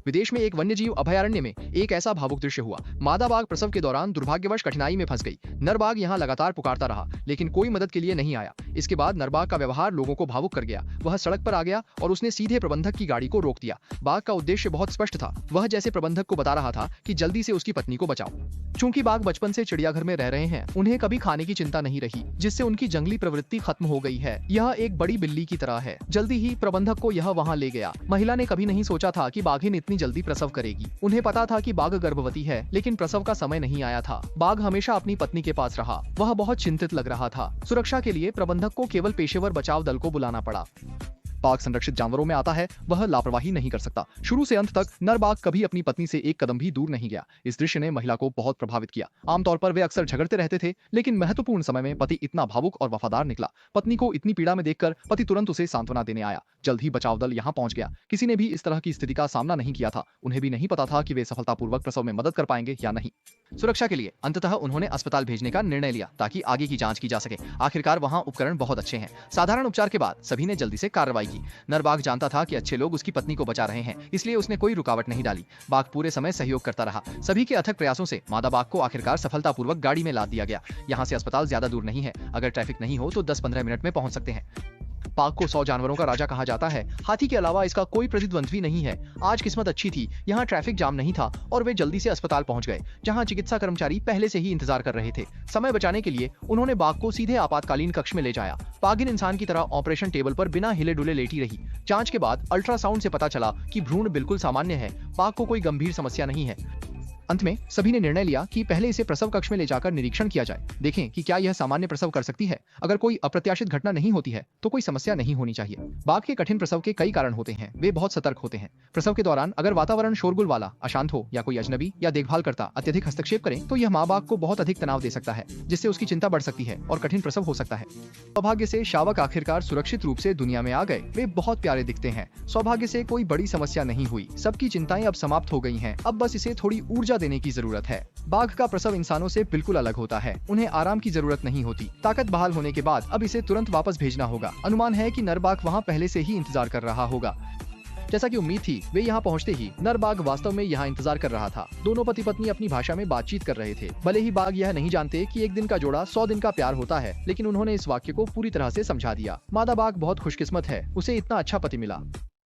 विदेश में एक वन्यजीव अभयारण्य में एक ऐसा भावुक दृश्य हुआ। मादा बाघ प्रसव के दौरान दुर्भाग्यवश कठिनाई में फंस गई। नर बाघ यहाँ लगातार पुकारता रहा, लेकिन कोई मदद के लिए नहीं आया। इसके बाद नर बाघ का व्यवहार लोगों को भावुक कर गया। वह सड़क पर आ गया और उसने सीधे प्रबंधक की गाड़ी को रोक दिया। बाघ का उद्देश्य बहुत स्पष्ट था। वह जैसे प्रबंधक को बता रहा था कि जल्दी से उसकी पत्नी को बचाओ। चूंकि बाघ बचपन से चिड़ियाघर में रह रहे हैं, उन्हें कभी खाने की चिंता नहीं रही, जिससे उनकी जंगली प्रवृत्ति खत्म हो गई है। यह एक बड़ी बिल्ली की तरह है। जल्दी ही प्रबंधक को यह वहां ले गया। महिला ने कभी नहीं सोचा था कि बाघिन इतनी जल्दी प्रसव करेगी। उन्हें पता था कि बाघ गर्भवती है, लेकिन प्रसव का समय नहीं आया था। बाघ हमेशा अपनी पत्नी के पास रहा। वह बहुत चिंतित लग रहा था। सुरक्षा के लिए प्रबंधक को केवल पेशेवर बचाव दल को बुलाना पड़ा। बाघ संरक्षित जानवरों में आता है, वह लापरवाही नहीं कर सकता। शुरू से अंत तक नर बाघ कभी अपनी पत्नी से एक कदम भी दूर नहीं गया। इस दृश्य ने महिला को बहुत प्रभावित किया। आमतौर पर वे अक्सर झगड़ते रहते थे, लेकिन महत्वपूर्ण समय में पति इतना भावुक और वफादार निकला। पत्नी को इतनी पीड़ा में देखकर पति तुरंत उसे सांत्वना देने आया। जल्द ही बचाव दल यहाँ पहुंच गया। किसी ने भी इस तरह की स्थिति का सामना नहीं किया था। उन्हें भी नहीं पता था कि वे सफलतापूर्वक प्रसव में मदद कर पाएंगे या नहीं। सुरक्षा के लिए अंततः उन्होंने अस्पताल भेजने का निर्णय लिया, ताकि आगे की जांच की जा सके। आखिरकार वहां उपकरण बहुत अच्छे हैं। साधारण उपचार के बाद सभी ने जल्दी से कार्रवाई की। नर बाघ जानता था कि अच्छे लोग उसकी पत्नी को बचा रहे हैं, इसलिए उसने कोई रुकावट नहीं डाली। बाघ पूरे समय सहयोग करता रहा। सभी के अथक प्रयासों से मादा बाघ को आखिरकार सफलतापूर्वक गाड़ी में लाद दिया गया। यहाँ से अस्पताल ज्यादा दूर नहीं है। अगर ट्रैफिक नहीं हो तो 10-15 मिनट में पहुंच सकते हैं। बाघ को 100 जानवरों का राजा कहा जाता है। हाथी के अलावा इसका कोई प्रतिद्वंद्वी नहीं है। आज किस्मत अच्छी थी, यहाँ ट्रैफिक जाम नहीं था और वे जल्दी से अस्पताल पहुंच गए, जहां चिकित्सा कर्मचारी पहले से ही इंतजार कर रहे थे। समय बचाने के लिए उन्होंने बाघ को सीधे आपातकालीन कक्ष में ले जाया। बाघिन इंसान की तरह ऑपरेशन टेबल पर बिना हिले डुले लेटी रही। जांच के बाद अल्ट्रासाउंड से पता चला कि भ्रूण बिल्कुल सामान्य है। बाघ को कोई गंभीर समस्या नहीं है। अंत में सभी ने निर्णय लिया कि पहले इसे प्रसव कक्ष में ले जाकर निरीक्षण किया जाए, देखें कि क्या यह सामान्य प्रसव कर सकती है। अगर कोई अप्रत्याशित घटना नहीं होती है तो कोई समस्या नहीं होनी चाहिए। बाघ के कठिन प्रसव के कई कारण होते हैं। वे बहुत सतर्क होते हैं। प्रसव के दौरान अगर वातावरण शोरगुल वाला, अशांत हो या कोई अजनबी या देखभाल करता अत्यधिक हस्तक्षेप करें तो यह माँ बाघ को बहुत अधिक तनाव दे सकता है, जिससे उसकी चिंता बढ़ सकती है और कठिन प्रसव हो सकता है। सौभाग्य से शावक आखिरकार सुरक्षित रूप से दुनिया में आ गए। वे बहुत प्यारे दिखते हैं। सौभाग्य से कोई बड़ी समस्या नहीं हुई। सबकी चिंताएं अब समाप्त हो गई हैं। अब बस इसे थोड़ी ऊर्जा देने की जरूरत है। बाघ का प्रसव इंसानों से बिल्कुल अलग होता है। उन्हें आराम की जरूरत नहीं होती। ताकत बहाल होने के बाद अब इसे तुरंत वापस भेजना होगा। अनुमान है कि नर बाघ वहां पहले से ही इंतजार कर रहा होगा। जैसा कि उम्मीद थी, वे यहाँ पहुँचते ही नर बाघ वास्तव में यहाँ इंतजार कर रहा था। दोनों पति पत्नी अपनी भाषा में बातचीत कर रहे थे। भले ही बाघ यह नहीं जानते कि एक दिन का जोड़ा 100 दिन का प्यार होता है, लेकिन उन्होंने इस वाक्य को पूरी तरह से समझा दिया। मादा बाघ बहुत खुशकिस्मत है, उसे इतना अच्छा पति मिला।